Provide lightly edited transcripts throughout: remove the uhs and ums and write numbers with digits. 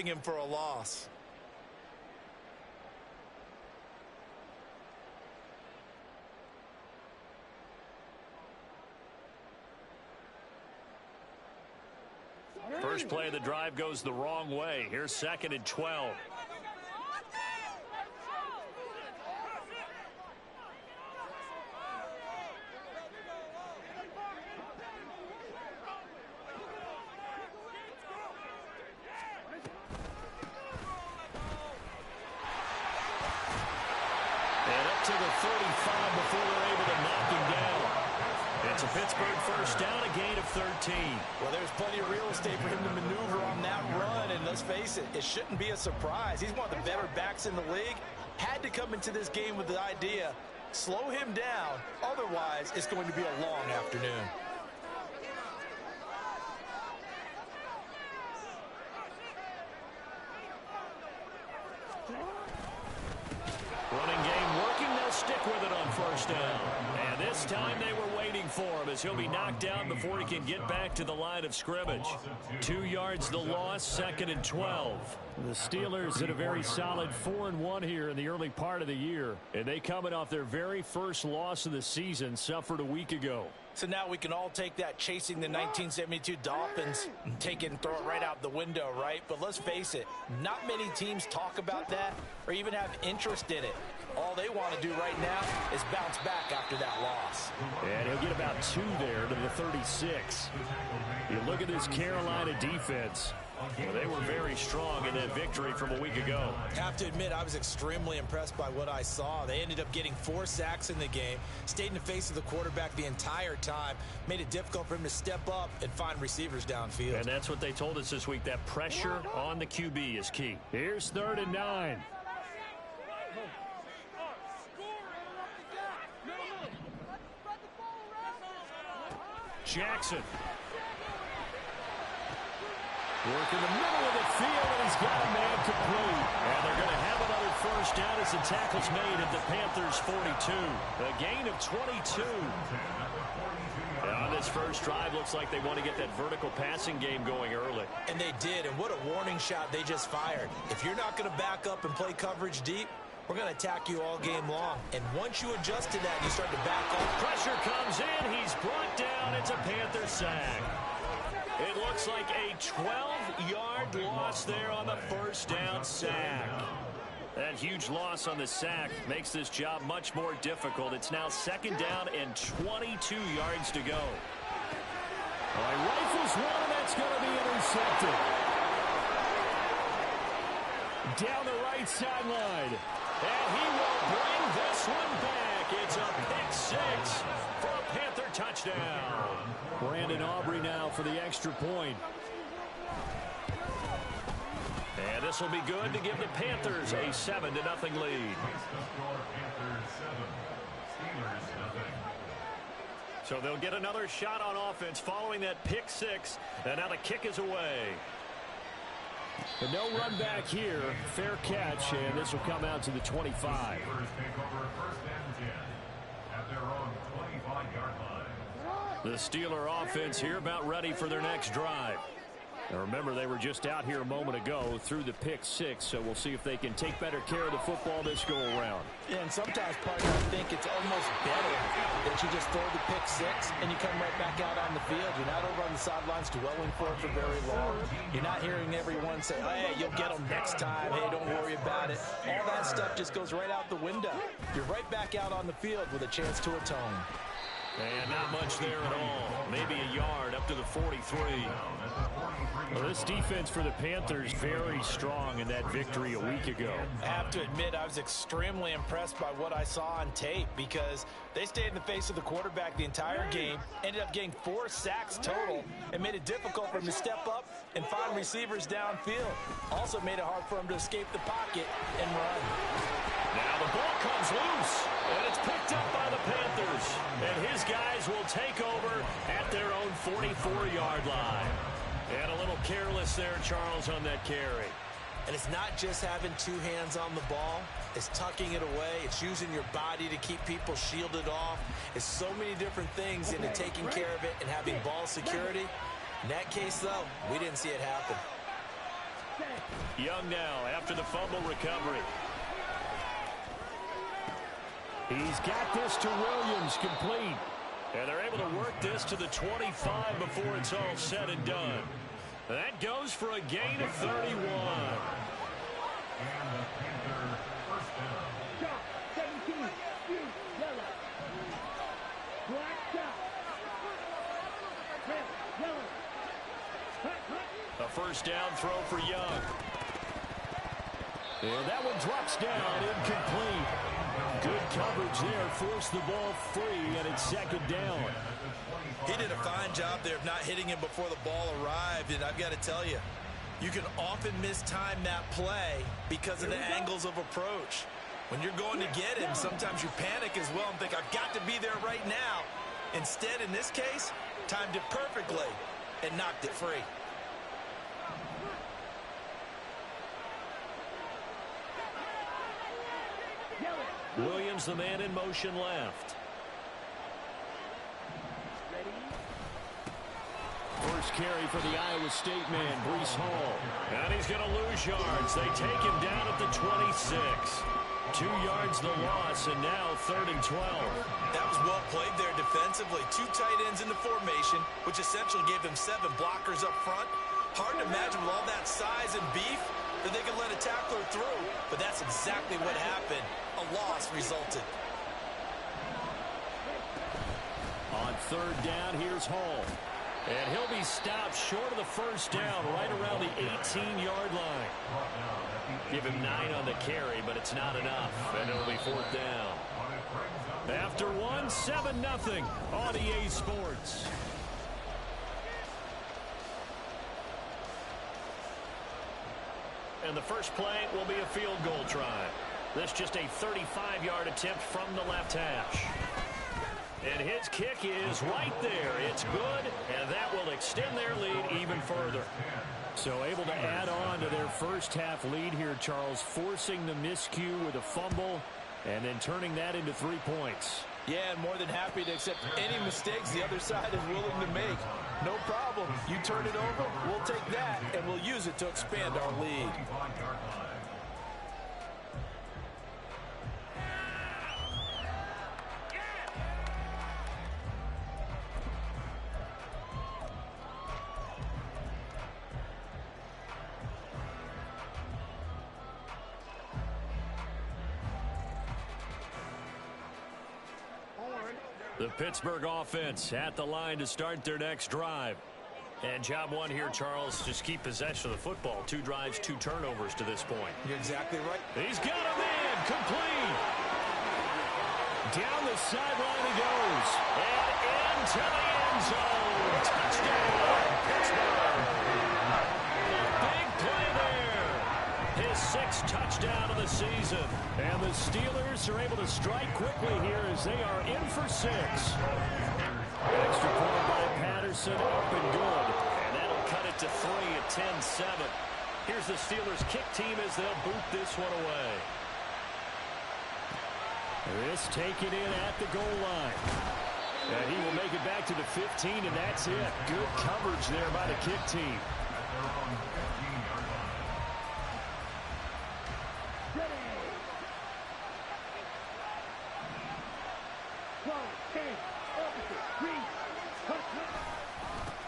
him for a loss. First play of the drive goes the wrong way. Here's 2nd and 12. To the 45 before they're able to knock him down. It's a Pittsburgh first down, a gain of 13. Well, there's plenty of real estate for him to maneuver on that run, and let's face it, it shouldn't be a surprise. He's one of the better backs in the league. Had to come into this game with the idea, slow him down, otherwise it's going to be a long afternoon. Running game working, they'll stick with it on first down. And this time they were waiting for him as he'll be knocked down before he can get back to the line of scrimmage. 2 yards the loss, 2nd and 12. The Steelers at a very solid 4-1 here in the early part of the year. And they coming off their very first loss of the season, suffered a week ago. So now we can all take that chasing the 1972 Dolphins and take it and throw it right out the window, right? But let's face it, not many teams talk about that or even have interest in it. All they want to do right now is bounce back after that loss. And he'll get about 2 there to the 36. You look at this Carolina defense. Well, they were very strong in that victory from a week ago. Have to admit, I was extremely impressed by what I saw. They ended up getting 4 sacks in the game, stayed in the face of the quarterback the entire time, made it difficult for him to step up and find receivers downfield. And that's what they told us this week, that pressure on the QB is key. Here's 3rd and 9. Jackson. Working the middle of the field, and he's got a man complete. And they're going to have another first down as the tackle's made at the Panthers' 42. A gain of 22. And on this first drive, looks like they want to get that vertical passing game going early. And they did, and what a warning shot they just fired. If you're not going to back up and play coverage deep, we're going to attack you all game long. And once you adjust to that, you start to back off. Pressure comes in. He's brought down. It's a Panther sack. It looks like a 12-yard loss there on the first down sack. That huge loss on the sack makes this job much more difficult. It's now 2nd down and 22 yards to go. All right, rifles one, and that's going to be intercepted. Down the right sideline. And he will bring this one back. It's a pick 6 for a Panther touchdown. Brandon Aubrey now for the extra point. And this will be good to give the Panthers a 7-0 lead. So they'll get another shot on offense following that pick 6. And now the kick is away. But no run back here. Fair catch, and this will come out to the 25. The Steeler offense here about ready for their next drive. Now remember, they were just out here a moment ago through the pick 6, so we'll see if they can take better care of the football this go around. Yeah, and sometimes, partner, I think it's almost better that you just throw the pick 6 and you come right back out on the field. You're not over on the sidelines dwelling for it for very long. You're not hearing everyone say, hey, you'll get them next time. Hey, don't worry about it. All that stuff just goes right out the window. You're right back out on the field with a chance to atone. And not much there at all. Maybe a yard up to the 43. Well, this defense for the Panthers very strong in that victory a week ago. I have to admit, I was extremely impressed by what I saw on tape because they stayed in the face of the quarterback the entire game, ended up getting 4 sacks total, and made it difficult for him to step up and find receivers downfield. Also made it hard for him to escape the pocket and run. Now the ball comes loose, and it's picked up by the Panthers. And his guys will take over at their own 44-yard line. And a little careless there, Charles, on that carry. And it's not just having 2 hands on the ball. It's tucking it away. It's using your body to keep people shielded off. It's so many different things into taking care of it and having ball security. In that case, though, we didn't see it happen. Young now after the fumble recovery. He's got this to Williams, complete. And they're able to work this to the 25 before it's all said and done. That goes for a gain of 31. A first down throw for Young. And that one drops down, incomplete. Good coverage there, forced the ball free, and it's second down. He did a fine job there of not hitting him before the ball arrived, and I've got to tell you, you can often mistime that play because of the angles of approach. When you're going to get him, sometimes you panic as well and think, I've got to be there right now. Instead, in this case, timed it perfectly and knocked it free. Williams, the man in motion left. First carry for the Iowa State man, Breece Hall. And he's going to lose yards. They take him down at the 26. 2 yards the loss, and now 3rd and 12. That was well played there defensively. 2 tight ends in the formation, which essentially gave them 7 blockers up front. Hard to imagine with all that size and beef that they could let a tackler through. But that's exactly what happened. A loss resulted. On 3rd down, here's Hall. And he'll be stopped short of the first down, right around the 18-yard line. Give him 9 on the carry, but it's not enough. And it'll be 4th down. After 1, 7-0 on EA Sports. And the first play will be a field goal try. This just a 35-yard attempt from the left hash. And his kick is right there. It's good, and that will extend their lead even further. So able to add on to their first half lead here, Charles, forcing the miscue with a fumble and then turning that into 3 points. Yeah, and more than happy to accept any mistakes the other side is willing to make. No problem. You turn it over, we'll take that, and we'll use it to expand our lead. The Pittsburgh offense at the line to start their next drive. And job one here, Charles, just keep possession of the football. 2 drives, 2 turnovers to this point. You're exactly right. He's got a man, complete. Down the sideline he goes. And into the end zone. Touchdown, Pittsburgh. A big play there. His 6th touchdown of the season. And the Steelers are able to strike quickly here as they are in for 6. Extra point by Patterson, up and good. And that'll cut it to 3 at 10-7. Here's the Steelers kick team as they'll boot this one away. This taken in at the goal line. And he will make it back to the 15, and that's it. Good coverage there by the kick team.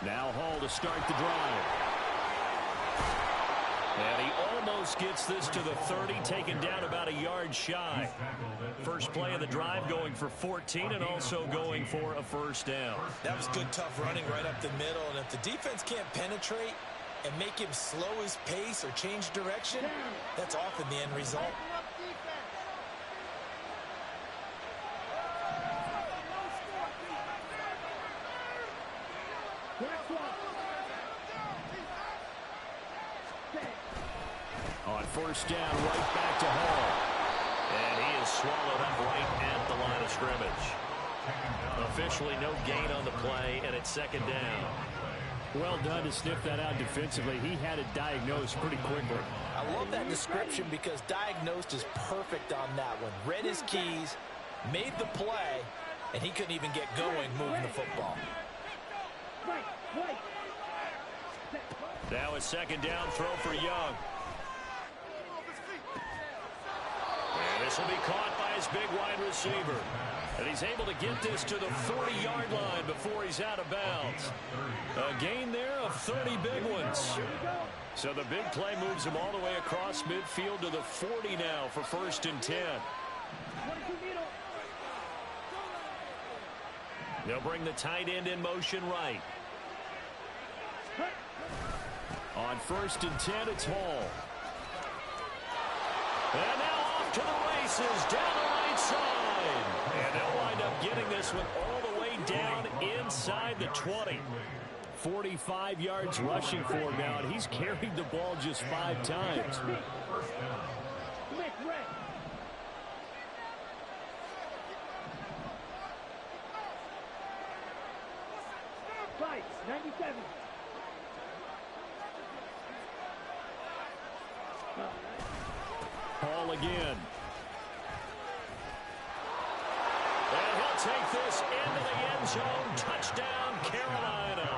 Now Hall to start the drive. And he almost gets this to the 30, taken down about a yard shy. First play of the drive going for 14 and also going for a first down. That was good, tough running right up the middle. And if the defense can't penetrate and make him slow his pace or change direction, that's often the end result. On first down, right back to Hall. And he is swallowed up right at the line of scrimmage. Officially no gain on the play, and it's second down. Well done to sniff that out defensively. He had it diagnosed pretty quickly. I love that description because diagnosed is perfect on that one. Read his keys, made the play, and he couldn't even get going moving the football. Now a second down throw for Young. And this will be caught by his big wide receiver. And he's able to get this to the 40-yard line before he's out of bounds. A gain there of 30 big ones. So the big play moves him all the way across midfield to the 40 now for 1st and 10. They'll bring the tight end in motion right. On 1st and 10, it's Hall. And now off to the races down the right side. And they'll wind up getting this one all the way down inside the 20. 45 yards rushing for him now, and he's carried the ball just 5 times. Right, 97. Hall again. And he'll take this into the end zone. Touchdown, Carolina.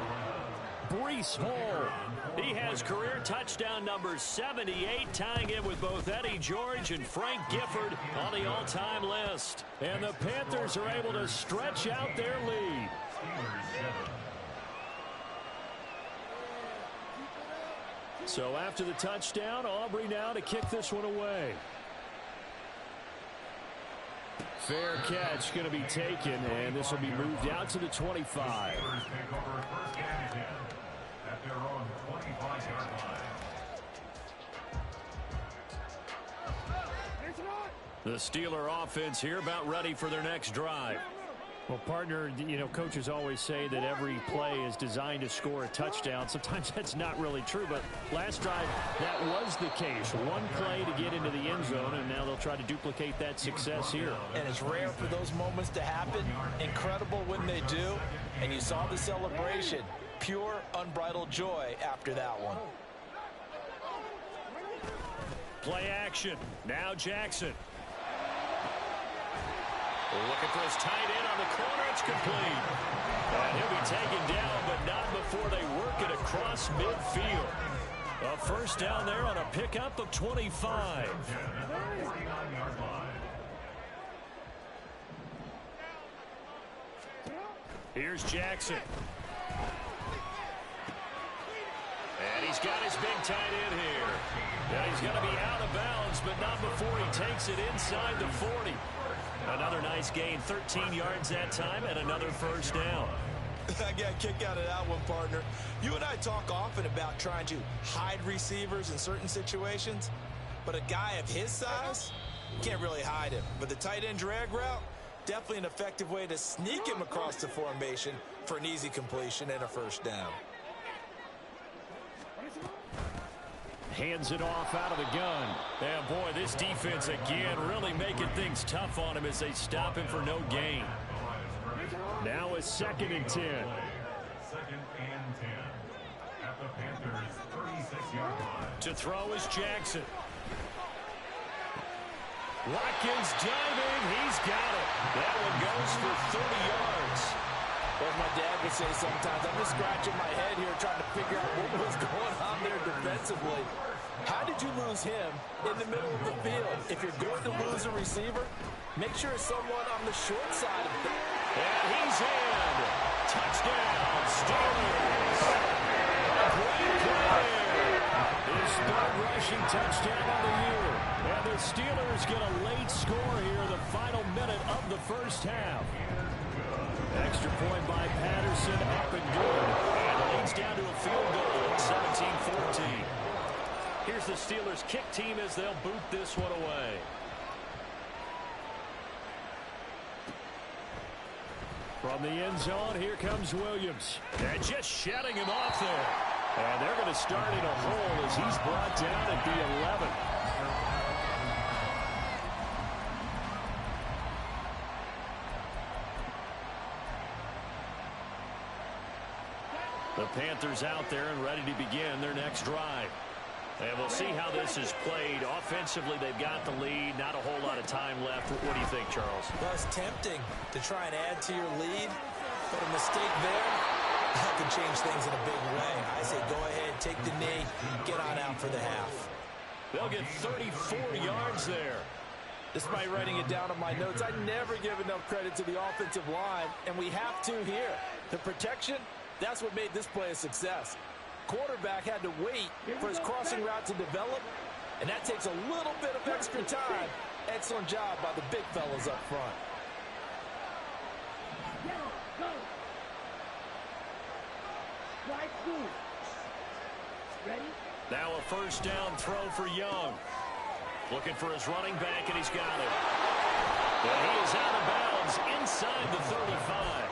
Breece Hall. He has career touchdown number 78, tying it with both Eddie George and Frank Gifford on the all-time list. And the Panthers are able to stretch out their lead. So after the touchdown, Aubrey now to kick this one away. Fair catch going to be taken, and this will be moved out to the 25. The Steeler offense here about ready for their next drive. Well, partner, you know, coaches always say that every play is designed to score a touchdown. Sometimes that's not really true, but last drive, that was the case. One play to get into the end zone, and now they'll try to duplicate that success here. And it's rare for those moments to happen. Incredible when they do. And you saw the celebration. Pure, unbridled joy after that one. Play action. Now Jackson. Looking for his tight end on the corner. It's complete. And he'll be taken down, but not before they work it across midfield. A first down there on a pickup of 25. Here's Jackson. And he's got his big tight end here. Yeah, he's going to be out of bounds, but not before he takes it inside the 40. Another nice gain, 13 yards that time, and another first down. I got a kick out of that one, partner. You and I talk often about trying to hide receivers in certain situations, but a guy of his size, you can't really hide him. But the tight end drag route, definitely an effective way to sneak him across the formation for an easy completion and a first down. Hands it off out of the gun. And boy, this defense again really making things tough on him as they stop him for no gain. Now a 2nd and 10. 2nd and 10 at the Panthers' 36-yard line. To throw is Jackson. Watkins diving. He's got it. That one goes for 30 yards. As my dad would say sometimes, I'm just scratching my head here trying to figure out what was going on there defensively. How did you lose him in the middle of the field? If you're going to lose a receiver, make sure it's someone on the short side of the... And he's in. Touchdown, Steelers. Great play. His 3rd rushing touchdown of the year. And the Steelers get a late score here, the final minute of the first half. Extra point by Patterson, up and good. And leads down to a field goal, 17-14. Here's the Steelers kick team as they'll boot this one away. From the end zone, here comes Williams. And just shutting him off there. And they're going to start in a hole as he's brought down at the 11. The Panthers out there and ready to begin their next drive. And we'll see how this is played. Offensively, they've got the lead. Not a whole lot of time left. What do you think, Charles? Well, it's tempting to try and add to your lead, but a mistake there That could change things in a big way. I say go ahead, take the knee, get on out for the half. They'll get 34 yards there. Despite writing it down on my notes, I never give enough credit to the offensive line, and we have to here. The protection, that's what made this play a success. Quarterback had to wait for his crossing route to develop, and that takes a little bit of extra time. Excellent job by the big fellas up front. Go. Right two. Ready? Now a first down throw for Young. Looking for his running back, and he's got it. And he is out of bounds inside the 35.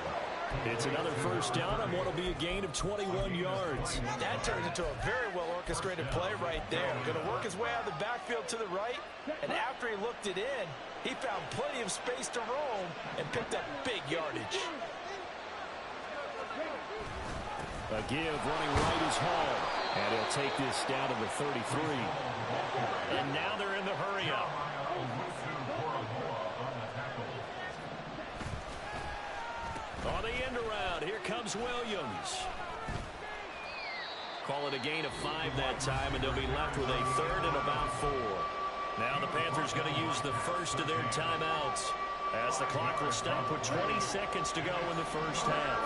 It's another first down on what will be a gain of 21 yards. That turns into a very well-orchestrated play right there. Going to work his way out of the backfield to the right, and after he looked it in, he found plenty of space to roam and picked up big yardage. A give running right is Hall, and he'll take this down to the 33. And now they're in the hurry-up. On the end around, here comes Williams. Call it a gain of 5 that time, and they'll be left with a third and about 4. Now the Panthers going to use the first of their timeouts, as the clock will stop with 20 seconds to go in the first half.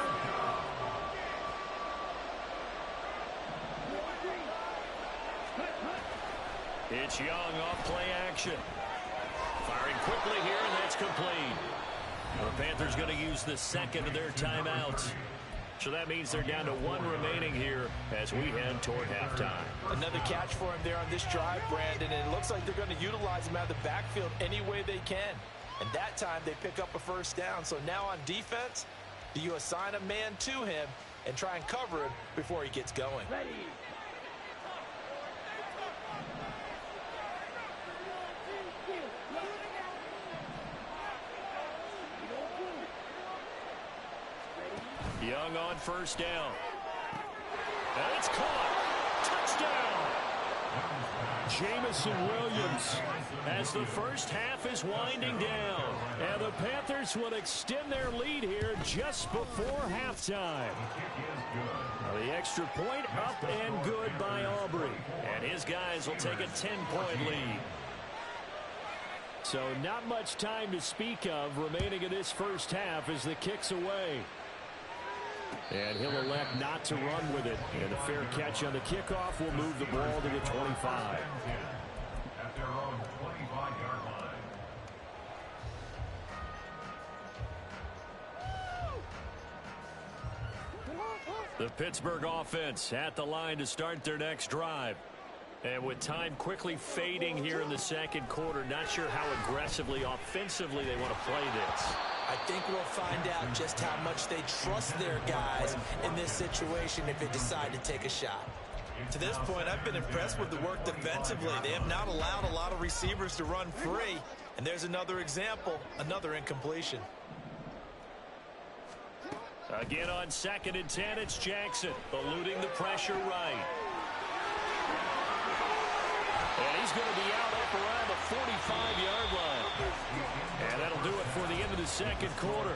It's Young off play action. Firing quickly here, and that's complete. The Panthers going to use the second of their timeouts. So that means they're down to 1 remaining here as we head toward halftime. Another catch for him there on this drive, Brandon, and it looks like they're going to utilize him out of the backfield any way they can. And that time they pick up a first down. So now on defense, do you assign a man to him and try and cover him before he gets going? Ready. Young on first down. And it's caught. Touchdown. Jamison Williams as the first half is winding down. And the Panthers will extend their lead here just before halftime. The extra point up and good by Aubrey. And his guys will take a 10-point lead. So not much time to speak of remaining in this first half as the kick's away. And he'll elect not to run with it. And the fair catch on the kickoff will move the ball to the 25. At their own 25-yard line. The Pittsburgh offense at the line to start their next drive. And with time quickly fading here in the second quarter, not sure how aggressively, offensively they want to play this. I think we'll find out just how much they trust their guys in this situation if they decide to take a shot. To this point, I've been impressed with the work defensively. They have not allowed a lot of receivers to run free. And there's another example, another incompletion. Again on 2nd and 10, it's Jackson eluding the pressure right. And he's going to be out up around the 45-yard line. And that'll do it for the end of the second quarter.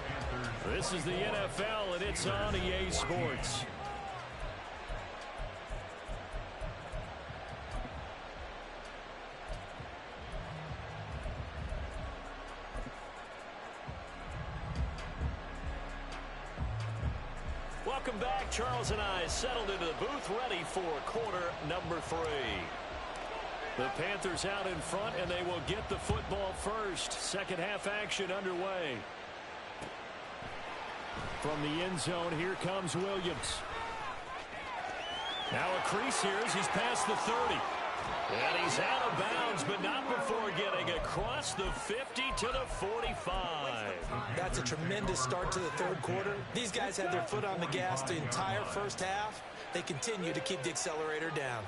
This is the NFL, and it's on EA Sports. Welcome back. Charles and I settled into the booth, ready for quarter number 3. The Panthers out in front, and they will get the football first. Second half action underway. From the end zone, here comes Williams. Now a crease here as he's past the 30. And he's out of bounds, but not before getting across the 50 to the 45. That's a tremendous start to the third quarter. These guys had their foot on the gas the entire first half. They continue to keep the accelerator down.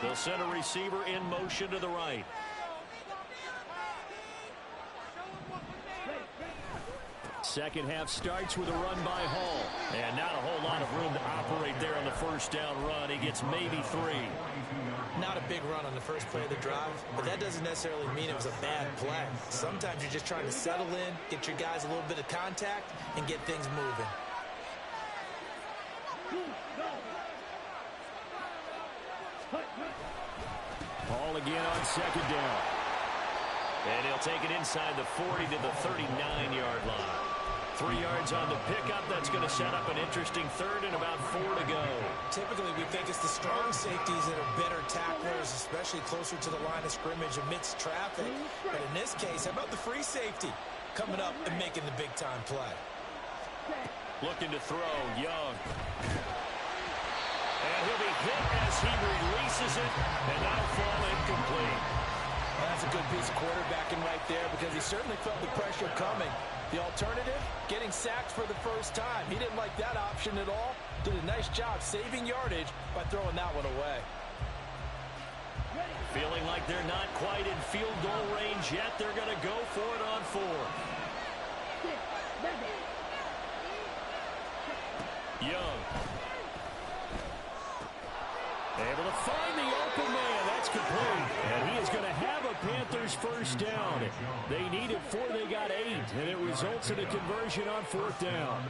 They'll send a receiver in motion to the right. second half starts with a run by Hall. And not a whole lot of room to operate there on the first down run. He gets maybe 3. Not a big run on the first play of the drive, but that doesn't necessarily mean it was a bad play. Sometimes you're just trying to settle in, get your guys a little bit of contact, and get things moving. Hall again on second down. And he'll take it inside the 40 to the 39-yard line. 3 yards on the pickup. That's going to set up an interesting third and about 4 to go. Typically, we think it's the strong safeties that are better tacklers, especially closer to the line of scrimmage amidst traffic. But in this case, how about the free safety coming up and making the big-time play? Looking to throw, Young. And he'll be hit as he releases it, and that'll fall incomplete. That's a good piece of quarterbacking right there because he certainly felt the pressure coming. The alternative, getting sacked for the first time. He didn't like that option at all. Did a nice job saving yardage by throwing that one away. Feeling like they're not quite in field goal range yet. They're going to go for it on 4. Young. Able to find the open man. That's complete. And he is going to have a Panthers first down. They needed 4. They got 8. And it results in a conversion on 4th down.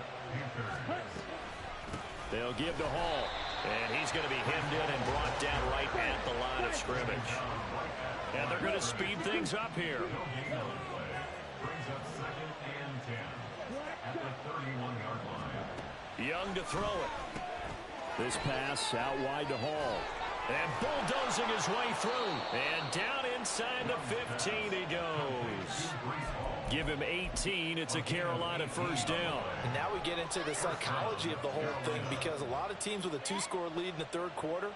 They'll give to Hall. And he's going to be hemmed in and brought down right at the line of scrimmage. And they're going to speed things up here. Brings up 2nd and 10 at the 31-yard line. Young to throw it. This pass out wide to Hall. And bulldozing his way through. And down inside the 15 he goes. Give him 18. It's a Carolina first down. And now we get into the psychology of the whole thing because a lot of teams with a 2-score lead in the third quarter,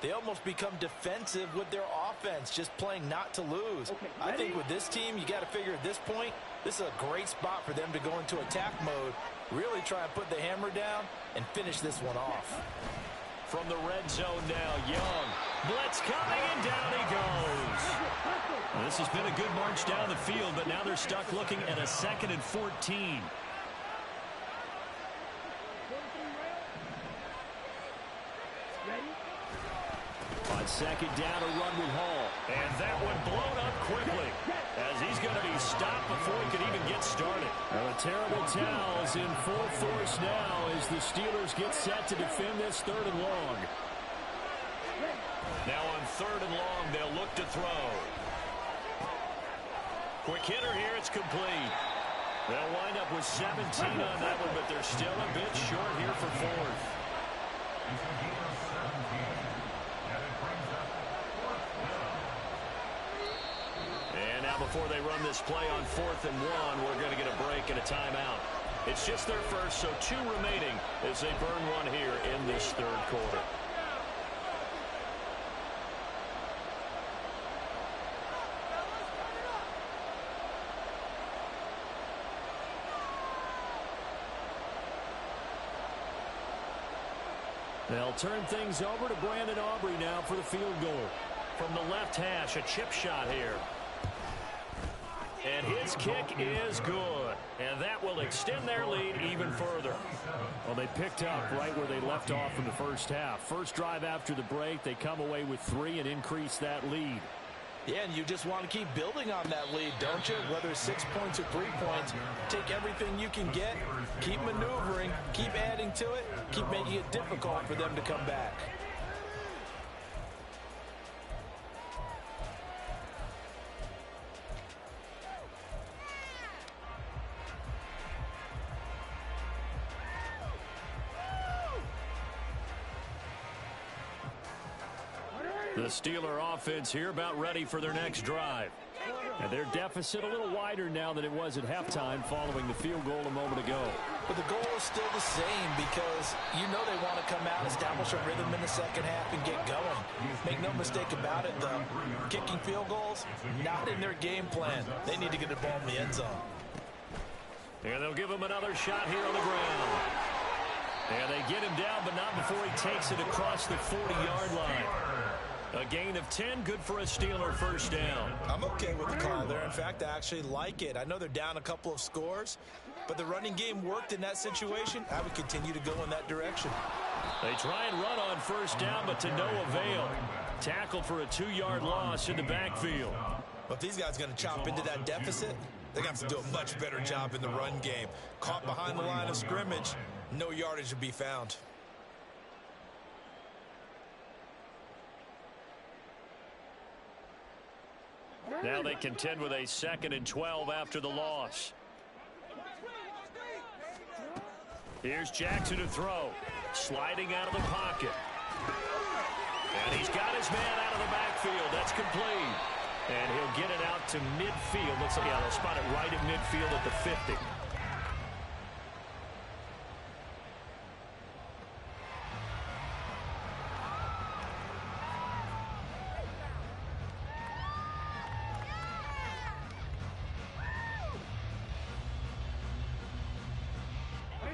they almost become defensive with their offense, just playing not to lose. I think with this team, you got to figure at this point, this is a great spot for them to go into attack mode, really try and put the hammer down and finish this one off. From the red zone now, Young. Blitz coming, and down he goes. Well, this has been a good march down the field, but now they're stuck looking at a 2nd and 14. On second down, a run with Hall. And that one blown up quickly as he's going to be stopped before he could even get started. Well, a terrible towels in full force now as the Steelers get set to defend this 3rd and long. Now on 3rd and long, they'll look to throw. Quick hitter here, it's complete. They'll wind up with 17 on that one, but they're still a bit short here for 4th. And now before they run this play on 4th and 1, we're going to get a break and a timeout. It's just their first, so 2 remaining as they burn one here in this 3rd quarter. They'll turn things over to Brandon Aubrey now for the field goal. From the left hash, a chip shot here. And his kick is good. And that will extend their lead even further. Well, they picked up right where they left off in the first half. First drive after the break, they come away with 3 and increase that lead. Yeah, and you just want to keep building on that lead, don't you? Whether it's 6 points or 3 points, take everything you can get, keep maneuvering, keep adding to it, keep making it difficult for them to come back. The Steeler offense here about ready for their next drive. And their deficit a little wider now than it was at halftime following the field goal a moment ago. But the goal is still the same because you know they want to come out, establish a rhythm in the second half, and get going. Make no mistake about it, though. Kicking field goals, not in their game plan. They need to get the ball in the end zone. And they'll give him another shot here on the ground. And they get him down, but not before he takes it across the 40-yard line. A gain of 10, good for a Steeler first down. I'm okay with the call there. In fact, I actually like it. I know they're down a couple of scores, but the running game worked in that situation. I would continue to go in that direction. They try and run on first down, but to no avail. Tackled for a 2-yard loss in the backfield. Well, if these guys are going to chop into that deficit, they're going to have to do a much better job in the run game. Caught behind the line of scrimmage, no yardage to be found. Now they contend with a 2nd and 12 after the loss. Here's Jackson to throw. Sliding out of the pocket. And he's got his man out of the backfield. That's complete. And he'll get it out to midfield. Looks like, yeah, they'll spot it right at midfield at the 50.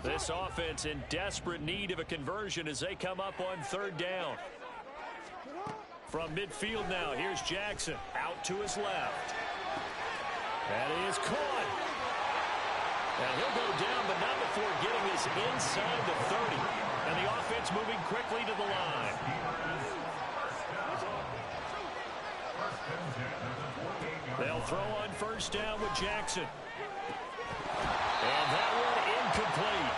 This offense in desperate need of a conversion as they come up on 3rd down. From midfield now, here's Jackson out to his left. That is caught. And he'll go down, but not before getting this inside the 30. And the offense moving quickly to the line. They'll throw on first down with Jackson. And that one incomplete.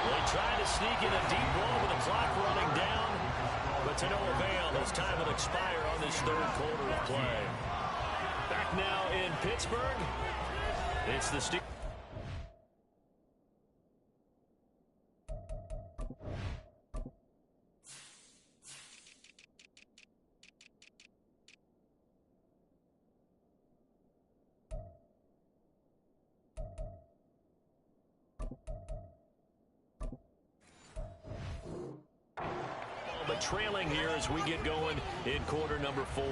They try to sneak in a deep ball with the clock running down, but to no avail as time will expire on this 3rd quarter of play. Back now in Pittsburgh, it's the Steelers. But trailing here as we get going in quarter number 4.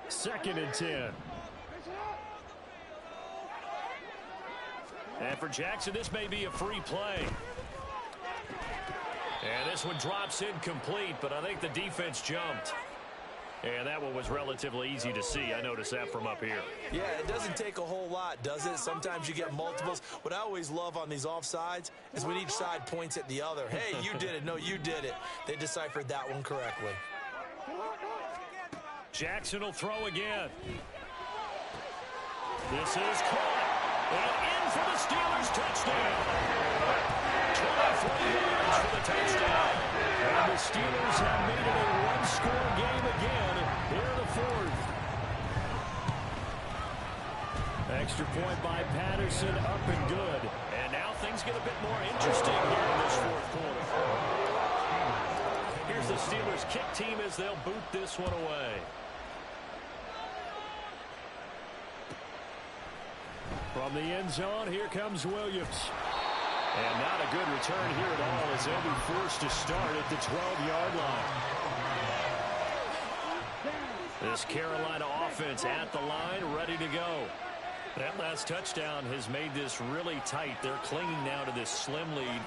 2nd and 10. And for Jackson, this may be a free play. And this one drops incomplete, but I think the defense jumped. And that one was relatively easy to see. I noticed that from up here. Yeah, it doesn't take a whole lot, does it? Sometimes you get multiples. What I always love on these offsides is when each side points at the other. Hey, you did it. No, you did it. They deciphered that one correctly. Jackson will throw again. This is caught. And in for the Steelers touchdown. 24 yards for the touchdown. And the Steelers have made it a one-score game again here in the 4th. Extra point by Patterson, up and good. And now things get a bit more interesting here in this 4th quarter. Here's the Steelers kick team as they'll boot this one away. From the end zone, here comes Williams. And not a good return here at all as they'll be forced to start at the 12-yard line. This Carolina offense at the line, ready to go. That last touchdown has made this really tight. They're clinging now to this slim lead.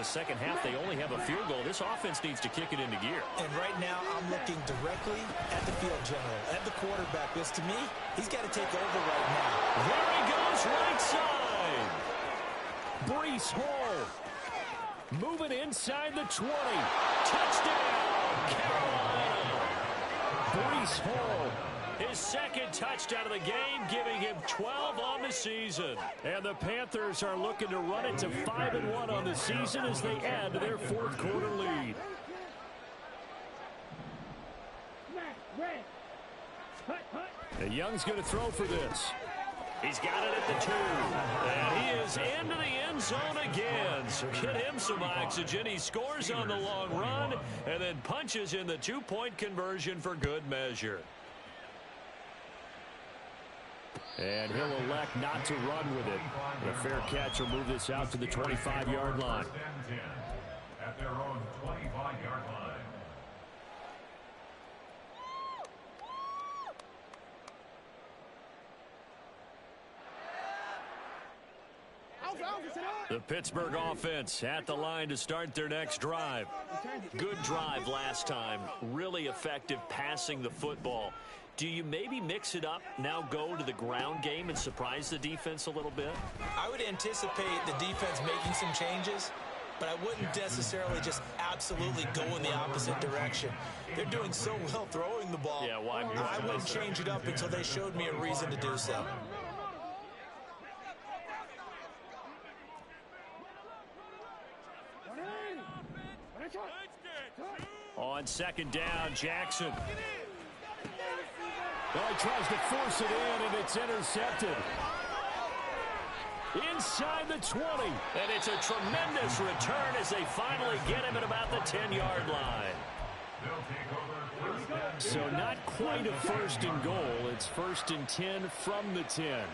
Second half, they only have a field goal. This offense needs to kick it into gear. And right now, I'm looking directly at the field general, at the quarterback. Because to me, he's got to take over right now. There he goes, right side. Breece Hall moving inside the 20. Touchdown, Carolina. Breece Hall, his 2nd touchdown of the game, giving him 12 on the season. And the Panthers are looking to run it to 5-1 on the season as they add to their 4th quarter lead. And Young's going to throw for this. He's got it at the 2. And he is into the end zone again. So get him some oxygen. He scores on the long run and then punches in the 2-point conversion for good measure. And he'll elect not to run with it. A fair catch will move this out to the 25-yard line. At their own 25-yard line. The Pittsburgh offense at the line to start their next drive. Good drive last time. Really effective passing the football. Do you maybe mix it up, now go to the ground game and surprise the defense a little bit? I would anticipate the defense making some changes, but I wouldn't necessarily just absolutely go in the opposite direction. They're doing so well throwing the ball. Yeah, why I wouldn't change it up until they showed me a reason to do so. On second down, Jackson. Well, he tries to force it in, and it's intercepted. Inside the 20. And it's a tremendous return as they finally get him at about the 10-yard line. So not quite a first and goal. It's first and 10 from the 10.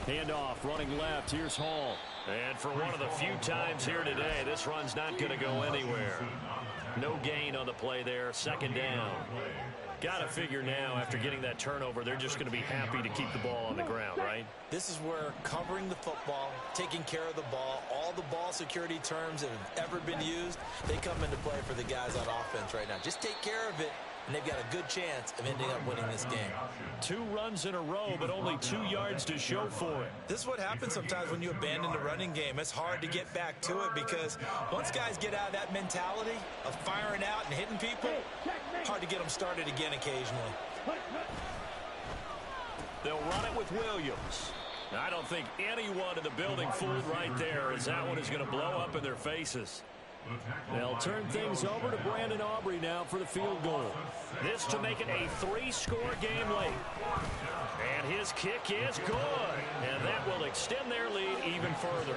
Handoff, running left. Here's Hall. And for one of the few times here today, this run's not going to go anywhere. No gain on the play there. Second down. Got to figure now, after getting that turnover, they're just going to be happy to keep the ball on the ground, right? This is where covering the football, taking care of the ball, all the ball security terms that have ever been used, they come into play for the guys on offense right now. Just take care of it, and they've got a good chance of ending up winning this game. 2 runs in a row, but only 2 yards to show for it. This is what happens sometimes when you abandon the running game. It's hard to get back to it because once guys get out of that mentality of firing out and hitting people, hard to get them started again occasionally. They'll run it with Williams. I don't think anyone in the building fooled right there, as that one is going to blow up in their faces. They'll turn things over to Brandon Aubrey now for the field goal. This to make it a 3-score game late. And his kick is good. And that will extend their lead even further.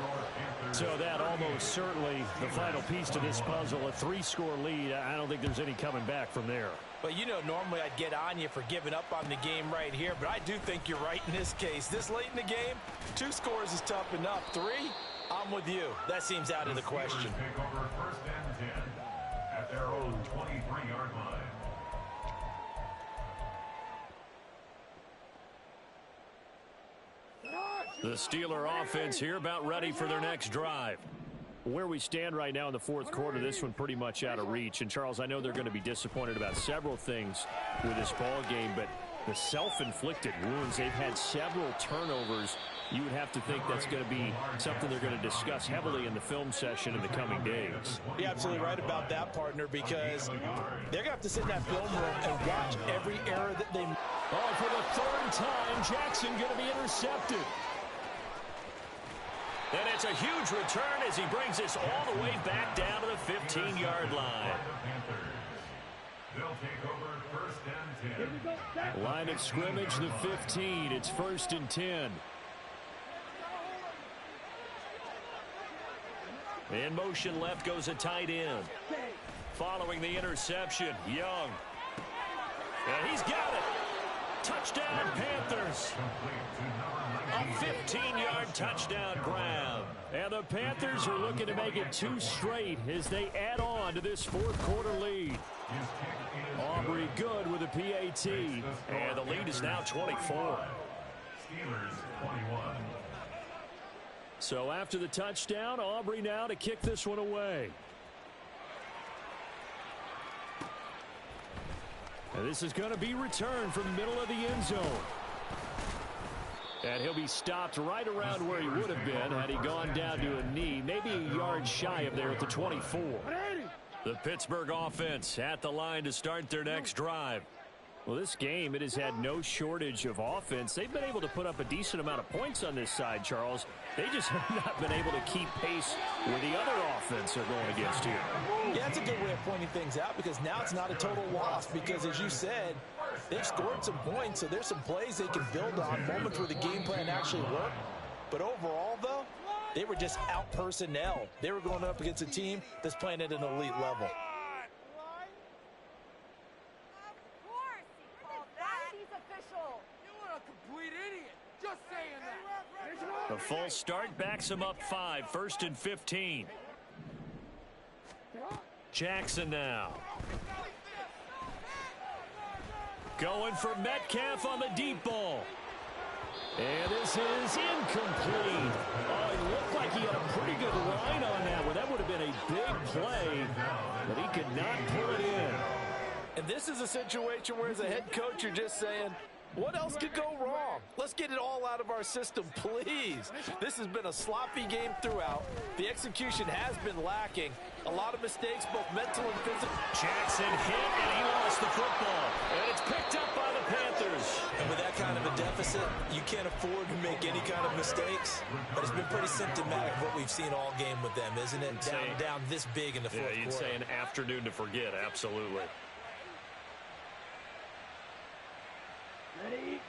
So that almost certainly the final piece to this puzzle, a 3-score lead. I don't think there's any coming back from there. But you know, normally I'd get on you for giving up on the game right here, but I do think you're right in this case. This late in the game, 2 scores is tough enough. 3, I'm with you. That seems out of the question. Take over first and 10 at their own 23-yard line. The Steeler offense here about ready for their next drive. Where we stand right now in the fourth quarter, this one pretty much out of reach. And, Charles, I know they're going to be disappointed about several things with this ball game, but the self-inflicted wounds, they've had several turnovers. You would have to think that's going to be something they're going to discuss heavily in the film session in the coming days. You're absolutely right about that, partner, because they're going to have to sit in that film room and watch every error that they make. Oh, for the 3rd time, Jackson going to be intercepted. And it's a huge return as he brings this all the way back down to the 15-yard line. They'll take over first and 10. Line of scrimmage, the 15. It's first and 10. In motion left goes a tight end. Following the interception, Young. And he's got it. Touchdown, Panthers. A 15-yard touchdown grab. And the Panthers are looking to make it 2 straight as they add on to this fourth quarter lead. Aubrey good with a PAT. And the lead is now 24. Steelers 21. So after the touchdown, Aubrey now to kick this one away. And this is going to be returned from the middle of the end zone. And he'll be stopped right around where he would have been had he gone down to a knee, maybe a yard shy of there at the 24. The Pittsburgh offense at the line to start their next drive. Well, this game, it has had no shortage of offense. They've been able to put up a decent amount of points on this side, Charles. They just have not been able to keep pace with the other offense they're going against here. Yeah, that's a good way of pointing things out because now it's not a total loss because, as you said, they've scored some points, so there's some plays they can build on, moments where the game plan actually worked. But overall, though, they were just out-personnel. They were going up against a team that's playing at an elite level. The full start backs him up 5, first and 15. Jackson now. Going for Metcalf on the deep ball. And this is incomplete. Oh, it looked like he had a pretty good line on that one. That would have been a big play, but he could not pull it in. And this is a situation where as a head coach, you're just saying, what else could go wrong? Let's get it all out of our system, please. This has been a sloppy game throughout. The execution has been lacking. A lot of mistakes, both mental and physical. Jackson hit, and he lost the football. And it's picked up by the Panthers. And with that kind of a deficit, you can't afford to make any kind of mistakes. But it's been pretty symptomatic of what we've seen all game with them, isn't it? Down this big in the fourth quarter. You'd say an afternoon to forget, absolutely.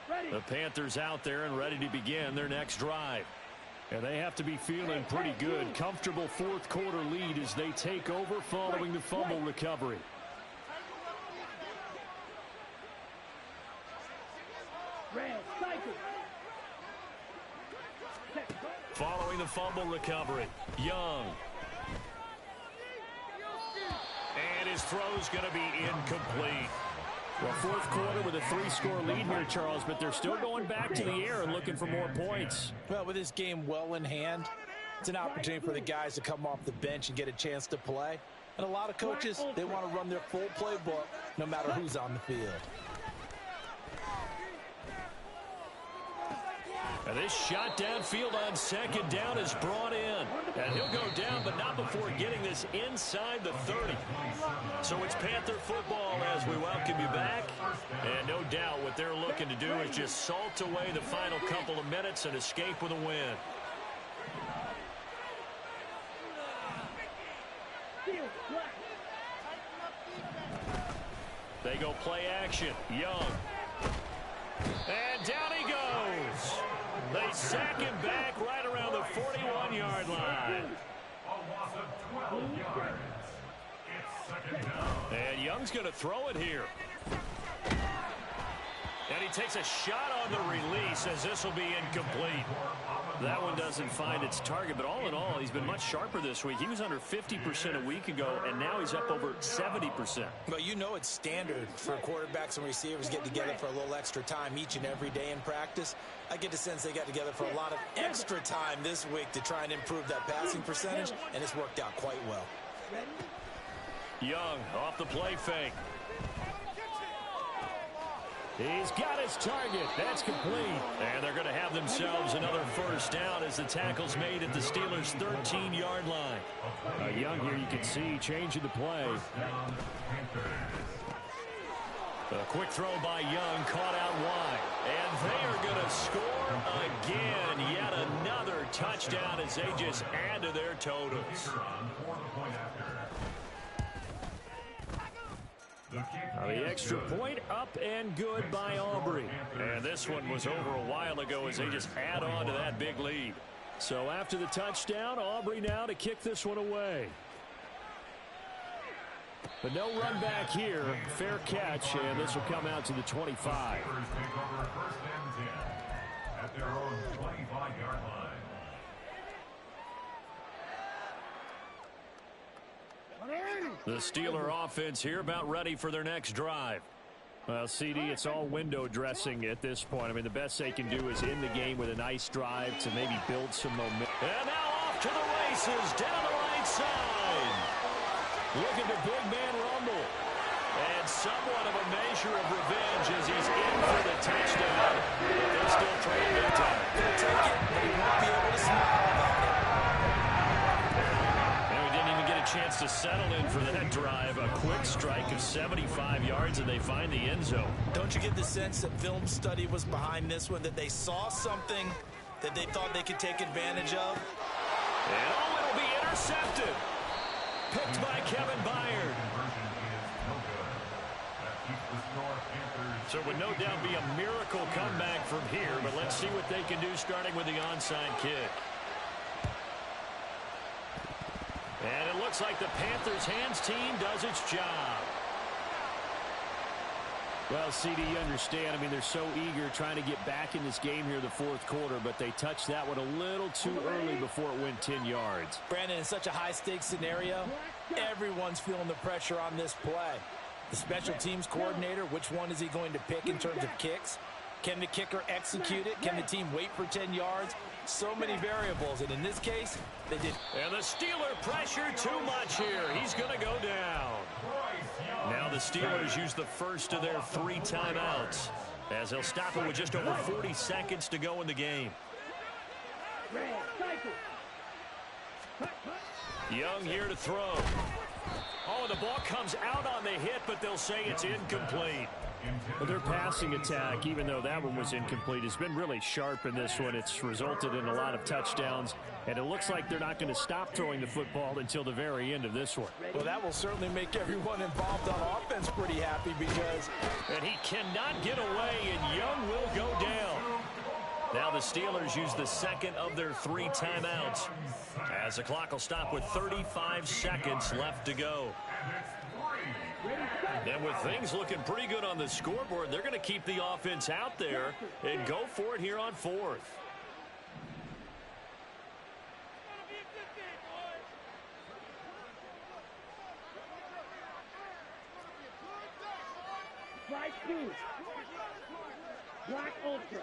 Ready. The Panthers out there and ready to begin their next drive. And they have to be feeling pretty good. Comfortable fourth quarter lead as they take over following the fumble recovery. Red, cycle. Following the fumble recovery, Young. And his throw's going to be incomplete. Well, fourth quarter with a 3-score lead here, Charles, but they're still going back to the air and looking for more points. Well, with this game well in hand, it's an opportunity for the guys to come off the bench and get a chance to play. And a lot of coaches, they want to run their full playbook no matter who's on the field. And this shot downfield on second down is brought in. And he'll go down, but not before getting this inside the 30. So it's Panther football as we welcome you back. And no doubt what they're looking to do is just salt away the final couple of minutes and escape with a win. They go play action. Young. And down he goes. They sack him back right around the 41-yard line. And Young's going to throw it here. And he takes a shot on the release as this will be incomplete. That one doesn't find its target, but all in all, he's been much sharper this week. He was under 50% a week ago, and now he's up over 70%. Well, you know it's standard for quarterbacks and receivers get together for a little extra time each and every day in practice. I get the sense they got together for a lot of extra time this week to try and improve that passing percentage, and it's worked out quite well. Young off the play fake. He's got his target. That's complete. And they're going to have themselves another first down as the tackle's made at the Steelers' 13-yard line. Young here, you can see, changing the play. A quick throw by Young, caught out wide. And they are going to score again. Yet another touchdown as they just add to their totals. The extra point up and good by Aubrey. And this one was over a while ago as they just add on to that big lead. So after the touchdown, Aubrey now to kick this one away. But no run back here. Fair catch, and this will come out to the 25. At their own 25-yard line. The Steeler offense here about ready for their next drive. Well, CD, it's all window dressing at this point. I mean, the best they can do is end the game with a nice drive to maybe build some momentum. And now off to the races down the right side. Look at the big man rumble. And somewhat of a measure of revenge as he's in for the touchdown. But they're still trying big time. He'll take it, but he won't be able to smile about it. Chance to settle in for that drive. A quick strike of 75 yards, and they find the end zone. Don't you get the sense that film study was behind this one, that they saw something that they thought they could take advantage of? And oh, it'll be intercepted. Picked by Kevin Byard. So it would no doubt be a miracle comeback from here, but let's see what they can do starting with the onside kick. And it looks like the Panthers' hands team does its job. Well, CD, you understand. I mean, they're so eager trying to get back in this game here in the fourth quarter, but they touched that one a little too early before it went 10 yards. Brandon, in such a high-stakes scenario, everyone's feeling the pressure on this play. The special teams coordinator, which one is he going to pick in terms of kicks? Can the kicker execute it? Can the team wait for 10 yards? So many variables, and in this case, they did. And the Steeler pressure too much here. He's going to go down. Now the Steelers use the first of their 3 timeouts, as they'll stop it with just over 40 seconds to go in the game. Young here to throw. Oh, the ball comes out on the hit, but they'll say it's incomplete. Well, their passing attack, even though that one was incomplete, has been really sharp in this one. It's resulted in a lot of touchdowns, and it looks like they're not going to stop throwing the football until the very end of this one. Well, that will certainly make everyone involved on offense pretty happy because... And he cannot get away, and Young will go down. Now the Steelers use the second of their 3 timeouts, as the clock will stop with 35 seconds left to go. And with things looking pretty good on the scoreboard, they're going to keep the offense out there and go for it here on 4th. Fly 2. Black Ultra.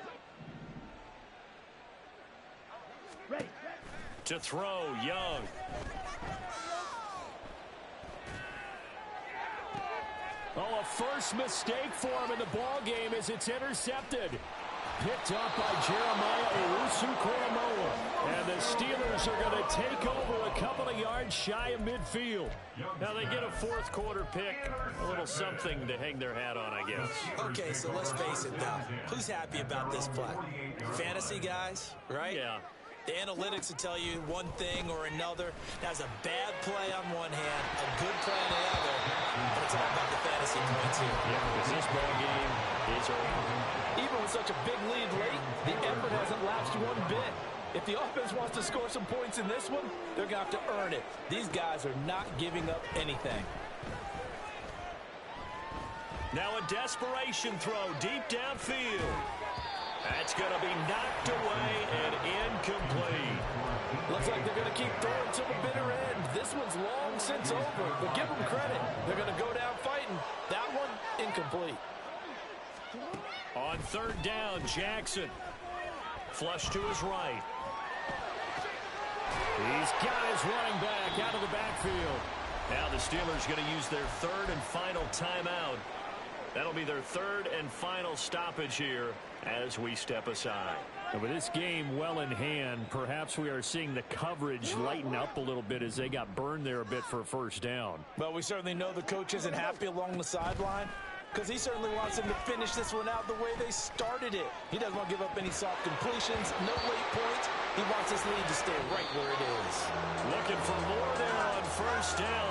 Ready. To throw, Young. Oh, a first mistake for him in the ball game as it's intercepted. Picked up by Jeremiah Owusu-Koramoah. And the Steelers are going to take over a couple of yards shy of midfield. Now they get a fourth quarter pick. A little something to hang their hat on, I guess. Okay, so let's face it, though. Who's happy about this play? Fantasy guys, right? Yeah. The analytics will tell you one thing or another. That's a bad play on one hand, a good play on the other, but it's all about the fantasy points here. Yeah, because this ball game is over. Even with such a big lead late, the effort hasn't lapsed one bit. If the offense wants to score some points in this one, they're going to have to earn it. These guys are not giving up anything. Now a desperation throw deep downfield. That's going to be knocked away and incomplete. Looks like they're going to keep throwing to the bitter end. This one's long since over, but give them credit. They're going to go down fighting. That one, incomplete. On 3rd down, Jackson. Flush to his right. He's got his running back out of the backfield. Now the Steelers going to use their 3rd and final timeout. That'll be their 3rd and final stoppage here as we step aside. And with this game well in hand, perhaps we are seeing the coverage lighten up a little bit as they got burned there a bit for a first down. Well, we certainly know the coach isn't happy along the sideline because he certainly wants them to finish this one out the way they started it. He doesn't want to give up any soft completions, no late points. He wants this lead to stay right where it is. Looking for more there on 1st down.